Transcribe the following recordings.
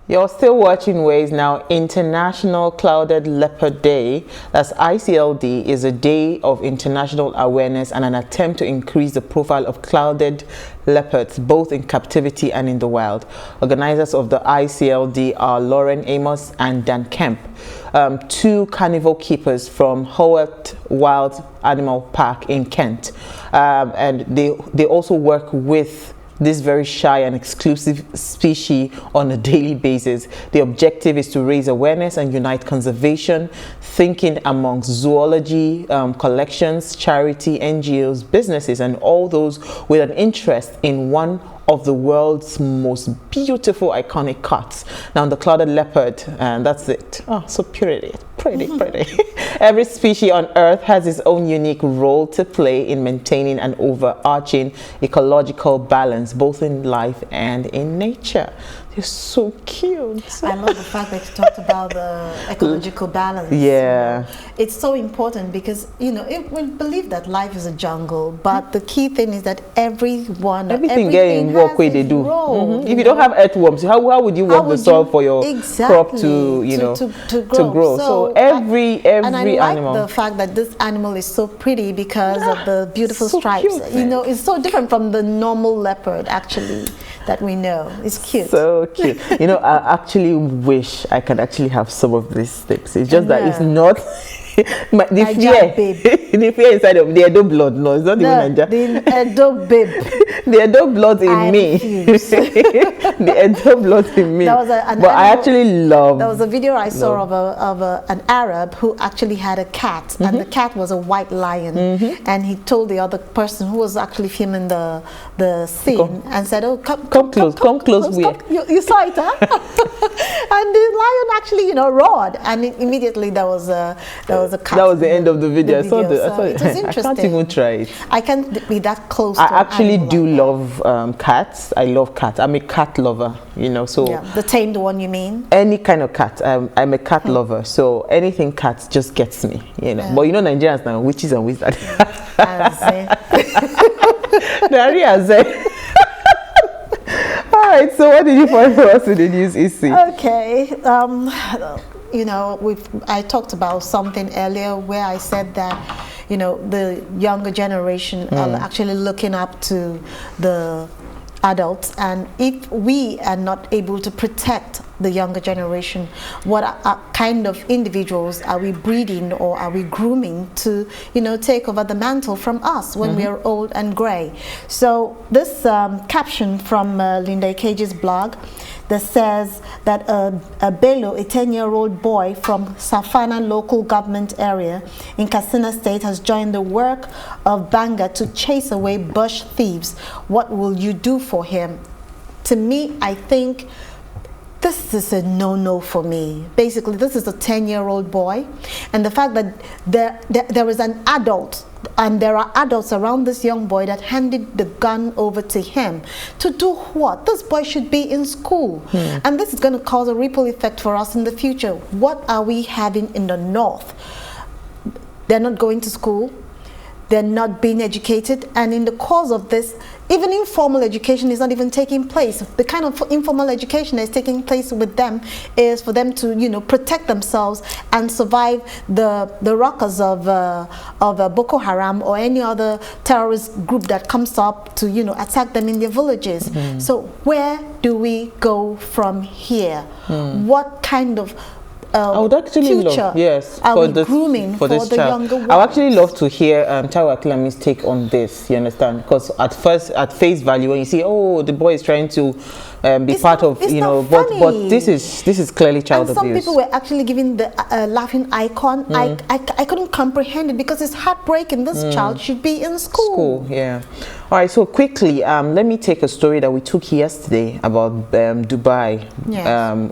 You're still watching Ways now. International Clouded Leopard Day, that's ICLD, is a day of international awareness and an attempt to increase the profile of clouded leopards, both in captivity and in the wild. Organizers of the ICLD are Lauren Amos and Dan Kemp, two carnival keepers from Howard Wild Animal Park in Kent. And they also work with this very shy and exclusive species on a daily basis. The objective is to raise awareness and unite conservation thinking amongst zoology, collections, charity, NGOs, businesses, and all those with an interest in one of the world's most beautiful iconic cats. Now the clouded leopard, and that's it. Oh, so pretty. Every species on earth has its own unique role to play in maintaining an overarching ecological balance, both in life and in nature. They're so cute. I love the fact that you talked about the ecological balance. Yeah. It's so important because, we believe that life is a jungle, but the key thing is that everything getting work where they do. If you don't have earthworms, how would you work the soil for your crop to grow? So every and I like animal. the fact that this animal is so pretty because of the beautiful stripes. Cute, it's so different from the normal leopard actually that we know. It's cute. So cute. I actually wish I could actually have some of these things. It's just that it's not the fear inside of the Edo blood. No, it's not even Niger. The Edo babe. The Edo blood in me. The Edo blood in me. I actually love. There was a video I saw of an Arab who actually had a cat, and the cat was a white lion, and he told the other person who was actually filming the scene and said, "Oh, come close. You saw it, huh?" And the lion actually, roared, and immediately there was a cat. That was the end of the video. I saw it. It was interesting. I can't even try it. I can't be that close. I actually do love cats. I love cats. I'm a cat lover. So the tamed one, you mean? Any kind of cat. I'm a cat lover. So anything cat just gets me. But Nigerians now, witches and wizards. All right, so what did you find for us in the news, Issy? Okay, I talked about something earlier where I said that, the younger generation are actually looking up to the adults, and if we are not able to protect the younger generation, what kind of individuals are we breeding or are we grooming to take over the mantle from us when we are old and gray? So this caption from Linda Cage's blog that says that a Bello, a 10-year-old boy from Safana local government area in Katsina state, has joined the work of Banga to chase away bush thieves. What will you do for him? To me, I think this is a no-no for me. Basically, this is a 10-year-old boy, and the fact that there is an adult and there are adults around this young boy that handed the gun over to him to do what? This boy should be in school, and this is going to cause a ripple effect for us in the future. What are we having in the north? They're not going to school, they're not being educated, and in the course of this, even informal education is not even taking place. The kind of informal education that is taking place with them is for them to, protect themselves and survive the rockers of Boko Haram or any other terrorist group that comes up to, attack them in their villages. So where do we go from here? What kind of I would actually love, grooming for this the child. younger ones? I would actually love to hear Tawa Aklami's take on this. You understand? Because at face value, when you see, oh, the boy is trying to be part of, but this is clearly child abuse. Some people were actually giving the laughing icon. I couldn't comprehend it because it's heartbreaking. This child should be in school. Yeah. All right. So quickly, let me take a story that we took yesterday about Dubai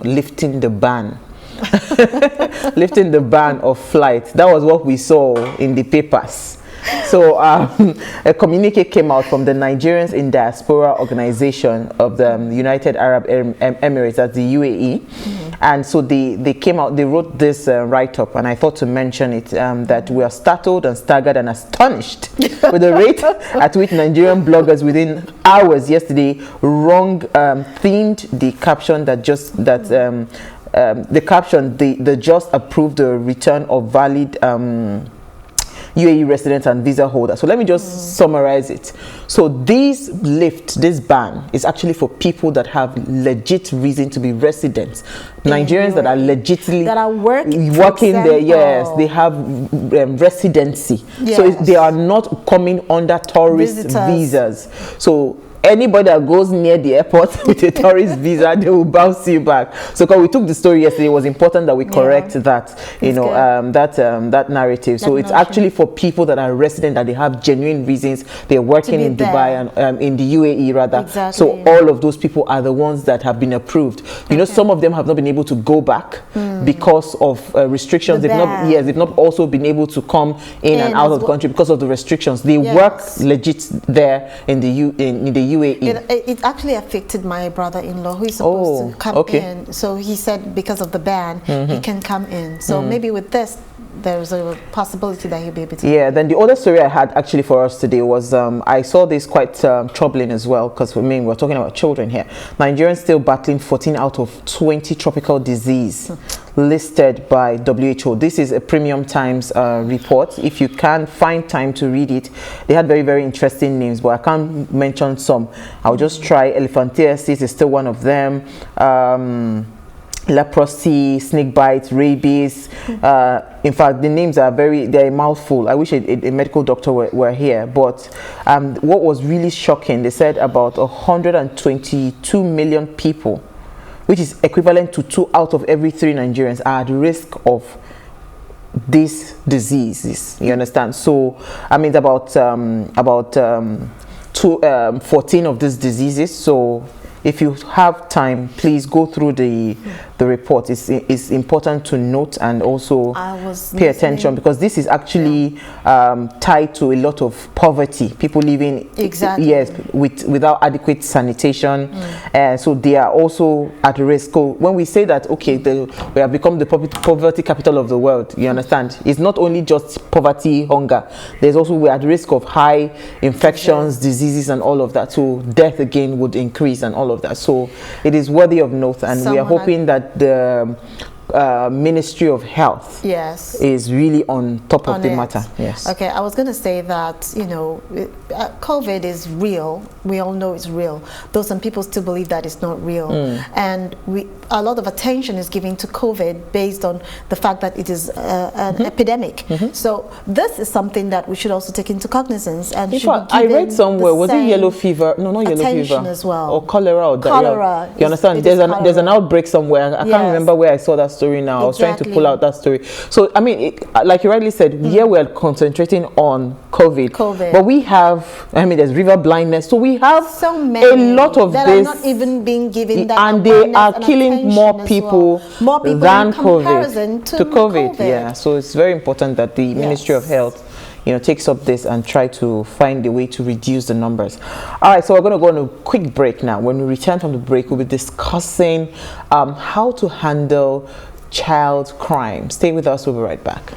lifting the ban. Lifting the ban of flight. That was what we saw in the papers. So a communique came out from the Nigerians in Diaspora Organization of the United Arab Emirates, that's the UAE. And so they came out, they wrote this write-up, and I thought to mention it, that we are startled and staggered and astonished with the rate at which Nigerian bloggers within hours yesterday wrong themed the caption that the caption, the just approved the return of valid UAE residents and visa holders. So let me just summarize it. So this ban is actually for people that have legit reason to be residents. Nigerians that are legitimately working there. Yes, they have residency. Yes. So they are not coming under tourist visas. So anybody that goes near the airport with a tourist visa, they will bounce you back. So because we took the story yesterday, it was important that we correct that, that narrative. So it's actually for people that are resident, that they have genuine reasons. They're working in Dubai and in the UAE rather. Exactly. So all of those people are the ones that have been approved. You know, some of them have not been able to go back because of restrictions. They've not also been able to come in and out of the country because of the restrictions. They work legit there in the UAE. It actually affected my brother-in-law, who is supposed to come in. So he said because of the ban, he can come in. So maybe with this, there's a possibility that he'll be able to. Yeah, then the other story I had actually for us today was I saw this quite troubling as well, because for me, we're talking about children here. Nigerians still battling 14 out of 20 tropical disease listed by WHO. This is a Premium Times report. If you can find time to read it, they had very, very interesting names, but I can't mention some. I'll just try. Elephantiasis is still one of them. Leprosy, snake bites, rabies. In fact, the names are they're a mouthful. I wish a medical doctor were here. But what was really shocking, they said about 122 million people, which is equivalent to 2 out of every 3 Nigerians, are at risk of these diseases. You understand? So I mean, about 14 of these diseases. So if you have time, please go through the report. It's important to note and also pay attention, because this is actually tied to a lot of poverty. People living without adequate sanitation, so they are also at risk. So when we say that, okay, we have become the poverty capital of the world, you understand? It's not only just poverty, hunger. There's also, we're at risk of high infections, diseases, and all of that. So death again would increase and all of that. So it is worthy of note, and we are hoping that the Ministry of Health is really on top of the matter. Yes. Okay, I was going to say that, you know, COVID is real. We all know it's real, though some people still believe that it's not real. And a lot of attention is given to COVID based on the fact that it is an epidemic. So this is something that we should also take into cognizance. And in fact, I read somewhere, was it yellow fever? No, not yellow fever. As well. Or cholera. Or cholera. You understand? There's an outbreak somewhere. I can't remember where I saw that story now. I was trying to pull out that story. So I mean, like you rightly said, here we are concentrating on COVID. But we have, I mean, there's river blindness. So we have so many a lot of that this, are not even being given that, and they are killing more people than COVID to COVID. Yeah. So it's very important that the Ministry of Health, you know, takes up this and try to find a way to reduce the numbers. All right, so we're going to go on a quick break now. When we return from the break, we'll be discussing how to handle child crime. Stay with us, we'll be right back.